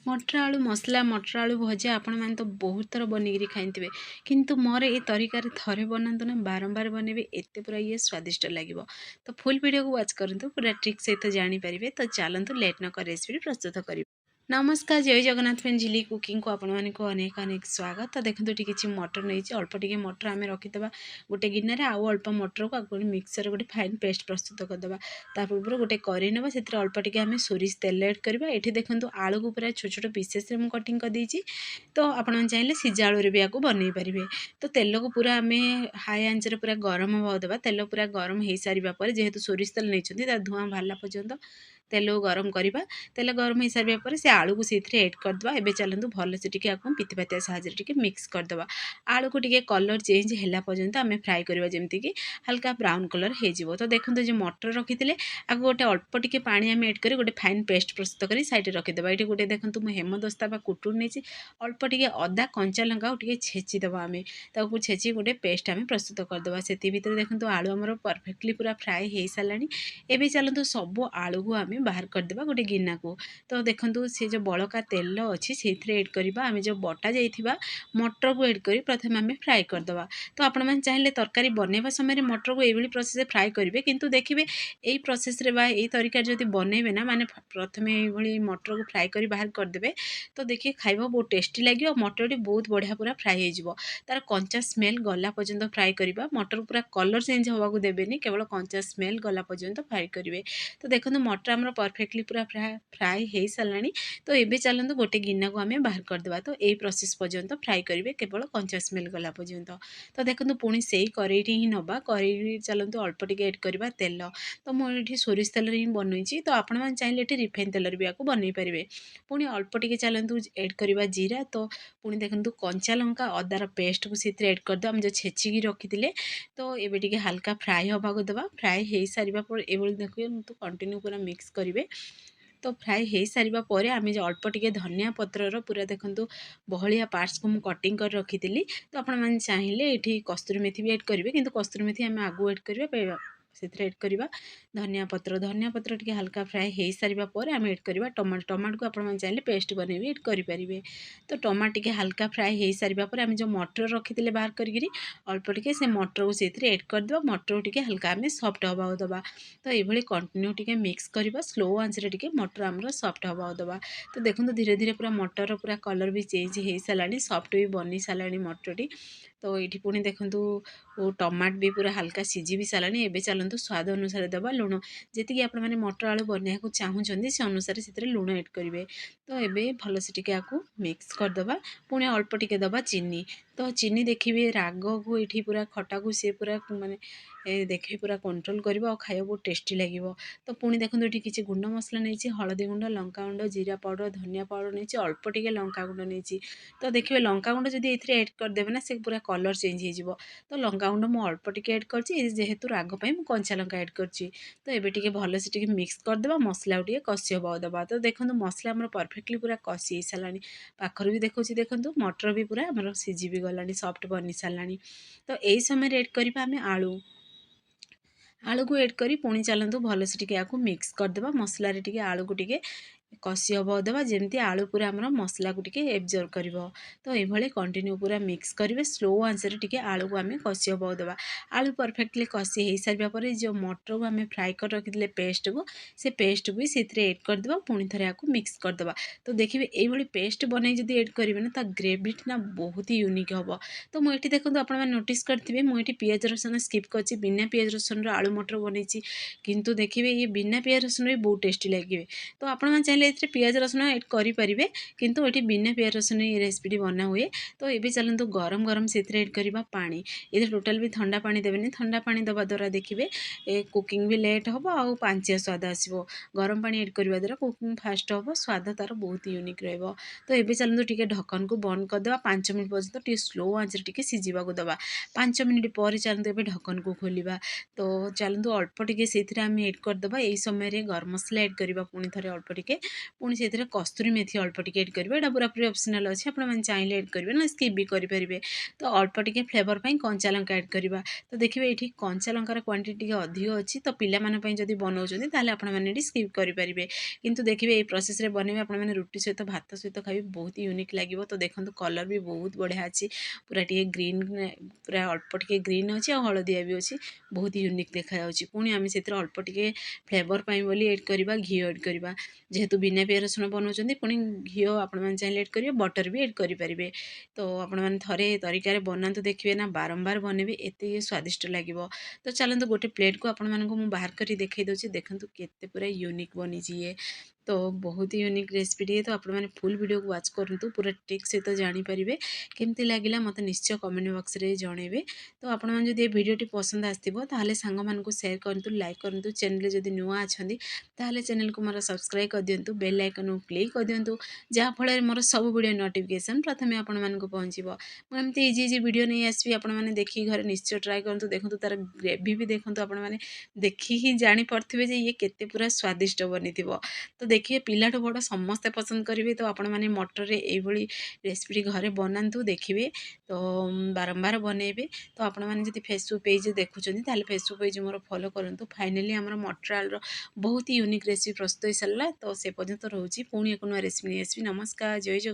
मटर आलू मसला मटर आलू भजा आपण मैंने तो बहुत थर बनिकी खाई किंतु मोर ये तरीकार थे बनातु ना बारंबार बनइबे एत पूरा ये स्वादिष्ट लगे। तो फुल वीडियो को वाच करूँ पूरा ट्रिक सहित जानीपर। तो चलतु लेट नक रेसिपी प्रस्तुत कर। नमस्कार जय जगन्नाथ फ्रेंड झिली कुकिंग को आपण मानक अनेक अनेक स्वागत। तो देखो ये किसी मटर नहीं अल्प टे मटर आम रखीदे गोटे गिन्ने आउ अल्प मटर को आगे मिक्सर गोटे फाइन पेस्ट प्रस्तुत करदे। पूर्व गोटे करी ना से अल्प टे आम सोरिष तेल एड करवा। ये देखो आलू को पूरा छोट छोट पीसेस में कटिंग कर देछि। तो आपण चाहिए सीजा आलू भी आपको बनई पारे। तो तेल को पूरा आम हाई आंच पूरा गरम हवा देवा। तेल पूरा गरम हो सारापर जेहेतु सोरिष तेल नहीं धूआं बाहर पर्यंत तेल गरम करवा। तेल गरम हो सारापर से आलू को से एड करदे। एवं चलतु भलसे टी पितिपातिया साहय मिक्स करदे। आलू को टी कलर चेंज है पर्यंत आम फ्राए करवा जमीक हल्का ब्राउन कलर हो। तो देखो जो मटर रखी थे आगे गोटे अल्प टे पानी आम एड कर गोटे फाइन पेस्ट प्रस्तुत कर साइड रखीदे। ये गोटे देखो मुझे हेमदस्ता कुटुर नहीं अल्प टे अदा कंचा लंका टे छेचीदे। आम ताकू छेची गोटे पेस्ट आम प्रस्तुत करदे। से देखो आलू आमर परफेक्टली पूरा फ्राए हो सारा। एवं चलतु सब आलू को आम बाहर करदे गोटे गिन्ना को। तो देखो से जो बड़का तेल अच्छी से एड करवा। आम जो बटा जाइथिबा मटर को एड कर प्रथम आम फ्राए करदे। तो आपण मैंने चाहिए तरकारी बनवा समय मटर को ये प्रोसेस फ्राए करेंगे किंतु देखिए यही प्रोसेस यही तरीका जब बनइबे ना माने प्रथम ये मटर को फ्राए कर बाहर करदे। तो देखिए खाइबा बहुत टेस्टी लगे। मटर टी बहुत बढ़िया पूरा फ्राए हो तार कंचा स्मेल गला पर्यंत फ्राए करवा। मटर पूरा कलर चेंज होगा देवेनि केवल कंचा स्मेल गला पर्यंत फ्राए करेंगे। तो देखो मटर आम परफेक्टली पूरा फ्राए हो सारा। तो ये चलते गोटे गिन्ना को आम बाहर करदे। तो यही प्रोसेस पर्यंत फ्राए करेंगे केवल कंचा स्मेल गला पर्यंत। तो देखो पुणी से कड़े ही नवा कड़े चलतु अल्प टे एड करवा तेल। तो मुझे सोरिष तेल ही बनई। तो आपण मैंने चाहिए ये रिफाइन तेल भी आपको बनई पारे। पुणी अल्प टे चलतु एड करवा जीरा। तो पुणी देखो कंचा लंका अदार पेस्ट को से एड करदे आम जो छेचिकी रखी थे। तो ये हल्का फ्राए हवा देवा। फ्राए हो सारापर ये देखिए तो कंटिन्यू पूरा मिक्स करेंगे। तो फ्राए हो सारापर आम जो अल्प टे धनिया पत्रर पूरा देखो बहलिया पार्ट्स को मुझे कटिंग कर रखी थी। तो आपण मैंने चाहिए ये कस्तूरी मेथी भी एड करेंगे किंतु कस्तूरी मेथी आम आगु एड करवा से एड करवा। धनिया पत्र टी हल्का फ्राए हो सारापर आम एड करवा टमाटो। टमाटो को आप चाहिए पेस्ट बन भी एड करेंगे। तो टमाटो टी हल्का फ्राए हो सारापर आम जो मटर रखी थे बाहर करी अल्प टे से मटर को से एड करदे। मटर टी हल्का आम सफ्ट हवा देवा। तो ये कंटिन्यू टी मिक्स करवा स्लो आंच रे मटर आमर सफ्ट हवा देवा। तो देखो धीरे धीरे पूरा मटर पूरा कलर भी चेंज हो सारा सफ्ट भी बनी सारा मटर टी। तो ये पुणी देखो टमाट भी पूरा हल्का सीझी भी सारा। एवं चलतु स्वाद अनुसार देवा लुण जी आप मटर आलू बनवाक चाहूँगी से अनुसार से लुण एड करेंगे। तो ये भलसे टी मिक्स करदे। पुणी अल्प टे दबा चीनी। तो चीनी देखिए राग को ये पूरा खटा को सी पूरा माने देखिए पूरा कंट्रोल करवा और खाया बहुत टेस्टी लगे। तो पुणी देखो ये किसी गुंड मसला नहीं हलदी गुंड लंका गुंड जीरा पाउडर धनिया पाउडर नहीं अल्प टे लंका गुंड नहीं। तो देखिए लंका गुंड जब ये एड करदेवे ना से पूरा कलर चेंज हो। तो लंका गुंड मुझे अल्प टे एड कर जेहेतु राग मुझे कंचा लंका एड कर। तो ये भलसे टी मिक्स करदे मसला टे कषि हवा देवा। तो देखो मसला आम परफेक्टली पूरा कषि सारा पाखर भी देखो देखो मटर भी पूरा आम सीझी भी गला सफ्ट बनी सारा। तो यही समय एड करवा आम आलू। आलू को एड करी पुणी चलतु भलसे टी मिक्स करदे मसला टी आलू को टी कषि हवा देवा जमी आलू पूरा आम मसला को टी एब्जर्व कर। तो ये कंटिन्यू पूरा मिक्स करेंगे स्लो आंच रे आलू को आम कषि हवा देवा। आलू परफेक्टली कषि हो सारापर जो मटर को आम फ्राए कर रखी थे पेस्ट को से पेस्ट को भी से एड करदे पुणी थे आपको मिक्स करदे। तो देखिए ये पेस्ट बनई जब एड करेंगे ना तो ग्रेवी ना बहुत ही यूनिक हम। तो मुझे देखो आप नोटिस करेंगे मुझे पियाज रसुण स्किप कर बिना पियाज रसुण आलू मटर बनई। किंतु देखिए ये बिना पियाज रसुण भी बहुत टेस्टी लगे। तो आप चाहिए ये पियाज रसुण एड करेंगे किंतु ये बिना पियाज रसुण ये रेसिपी बना हुए। तो ये चलतु गरम गरम से एड करवा पानी। ये टोटाल भी ठंडा पानी देवेनि ठंडा पानी दवा द्वारा देखिए कुकिंग भी लेट हम आ पांचिया स्वाद आसो। गरम पानी एड करवा द्वारा कुकिंग फास्ट हम स्वाद तार बहुत यूनिक रहा। तो ये चलतु टी ढक्कन को बंद करदे 5 मिनट पर्यटन टी स्लो आंच रे सीझाक दवा। 5 मिनट पर चलतु ये ढक्कन को खोलिबा। तो चलतु अल्प टे से एड करदे। यही समय गरम मसला एड करवा पुणी थे अल्प टे ପୁଣି ସେଥିରେ କସ୍ତୁରୀ ମେଥି ଅଳ୍ପ ଟିକେ ଏଡ଼୍ କରିବେ। ଏଇଟା ପୁରାପୁରି ଅପସନାଲ୍ ଅଛି, ଆପଣମାନେ ଚାହିଁଲେ ଏଡ଼୍ କରିବେ ନା ସ୍କିପ୍ ବି କରିପାରିବେ। ତ ଅଳ୍ପ ଟିକେ ଫ୍ଲେଭର୍ ପାଇଁ କଞ୍ଚା ଲଙ୍କା ଏଡ଼୍ କରିବା। ତ ଦେଖିବେ ଏଇଠି କଞ୍ଚା ଲଙ୍କାର କ୍ୱାଣ୍ଟିଟି ଟିକେ ଅଧିକ ଅଛି, ତ ପିଲାମାନଙ୍କ ପାଇଁ ଯଦି ବନାଉଛନ୍ତି ତାହେଲେ ଆପଣମାନେ ଏଠି ସ୍କିପ୍ କରିପାରିବେ। କିନ୍ତୁ ଦେଖିବେ ଏଇ ପ୍ରୋସେସ୍‌ରେ ବନେଇବେ, ଆପଣମାନେ ରୁଟି ସହିତ ଭାତ ସହିତ ଖାଇବେ, ବହୁତ ୟୁନିକ୍ ଲାଗିବ। ତ ଦେଖନ୍ତୁ କଲର୍ ବି ବହୁତ ବଢ଼ିଆ ଅଛି, ପୁରା ଟିକେ ଗ୍ରୀନ୍, ପୁରା ଅଳ୍ପ ଟିକେ ଗ୍ରୀନ୍ ଅଛି ଆଉ ହଳଦିଆ ବି ଅଛି, ବହୁତ ୟୁନିକ୍ ଦେଖାଯାଉଛି। ପୁଣି ଆମେ ସେଥିରେ ଅଳ୍ପ ଟିକେ ଫ୍ଲେଭର୍ ପାଇଁ ବୋଲି ଏଡ଼୍ କରିବା ଘିଅ ଏଡ଼୍ କରିବା। ଯେହେତୁ ବିନା ପିଆଜ ରସୁଣ ବନାଉଛନ୍ତି, ପୁଣି ଘିଅ ଆପଣମାନେ ଚାହିଁଲେ ଏଡ଼୍ କରିବେ, ବଟର୍ ବି ଏଡ଼୍ କରିପାରିବେ। ତ ଆପଣମାନେ ଥରେ ଏ ତରିକାରେ ବନାନ୍ତୁ, ଦେଖିବେ ନା ବାରମ୍ବାର ବନେଇବେ, ଏତେ ସ୍ୱାଦିଷ୍ଟ ଲାଗିବ। ତ ଚାଲନ୍ତୁ ଗୋଟେ ପ୍ଲେଟ୍‌କୁ ଆପଣମାନଙ୍କୁ ମୁଁ ବାହାର କରି ଦେଖାଇ ଦେଉଛି। ଦେଖନ୍ତୁ କେତେ ପୁରା ୟୁନିକ୍ ବନିଛି ଇଏ। ତ ବହୁତ ୟୁନିକ୍ ରେସିପିଟିଏ। ତ ଆପଣମାନେ ଫୁଲ୍ ଭିଡ଼ିଓକୁ ୱାଚ୍ କରନ୍ତୁ, ପୁରା ଟ୍ରିକ୍ ସହିତ ଜାଣିପାରିବେ। କେମିତି ଲାଗିଲା ମୋତେ ନିଶ୍ଚୟ କମେଣ୍ଟ ବକ୍ସରେ ଜଣାଇବେ। ତ ଆପଣମାନେ ଯଦି ଏ ଭିଡ଼ିଓଟି ପସନ୍ଦ ଆସିଥିବ ତାହେଲେ ସାଙ୍ଗମାନଙ୍କୁ ସେୟାର କରନ୍ତୁ, ଲାଇକ୍ କରନ୍ତୁ। ଚ୍ୟାନେଲରେ ଯଦି ନୂଆ ଅଛନ୍ତି ତାହେଲେ ଚ୍ୟାନେଲକୁ ମୋର ସବସ୍କ୍ରାଇବ୍ କରିଦିଅନ୍ତୁ, ବେଲ୍ ଆଇକନ୍‌କୁ କ୍ଲିକ୍ କରିଦିଅନ୍ତୁ, ଯାହାଫଳରେ ମୋର ସବୁ ଭିଡ଼ିଓ ନୋଟିଫିକେସନ୍ ପ୍ରଥମେ ଆପଣମାନଙ୍କୁ ପହଞ୍ଚିବ। ମୁଁ ଏମିତି ଇଜି ଇଜି ଭିଡ଼ିଓ ନେଇ ଆସିବି, ଆପଣମାନେ ଦେଖିକି ଘରେ ନିଶ୍ଚୟ ଟ୍ରାଏ କରନ୍ତୁ। ଦେଖନ୍ତୁ ତାର ଗ୍ରେଭି ବି ଦେଖନ୍ତୁ, ଆପଣମାନେ ଦେଖିକି ଜାଣିପାରୁଥିବେ ଯେ ଇଏ କେତେ ପୁରା ସ୍ୱାଦିଷ୍ଟ ବନିଥିବ। ତ ଦେଖିବେ ପିଲାଠୁ ବଡ଼ ସମସ୍ତେ ପସନ୍ଦ କରିବେ। ତ ଆପଣମାନେ ମଟରରେ ଏଇଭଳି ରେସିପିଟି ଘରେ ବନାନ୍ତୁ, ଦେଖିବେ। ତ ବାରମ୍ବାର ବନେଇବେ। ତ ଆପଣମାନେ ଯଦି ଫେସବୁକ୍ ପେଜ୍ ଦେଖୁଛନ୍ତି ତାହେଲେ ଫେସବୁକ୍ ପେଜ୍ ମୋର ଫଲୋ କରନ୍ତୁ। ଫାଇନାଲି ଆମର ମଟର ଆଳୁର ବହୁତ ୟୁନିକ୍ ରେସିପି ପ୍ରସ୍ତୁତ ହୋଇସାରିଲା। ତ ସେ ପର୍ଯ୍ୟନ୍ତ ରହୁଛି, ପୁଣି ଏକ ନୂଆ ରେସିପି ନେଇ ଆସିବି। ନମସ୍କାର, ଜୟ ଜଗନ୍ନାଥ।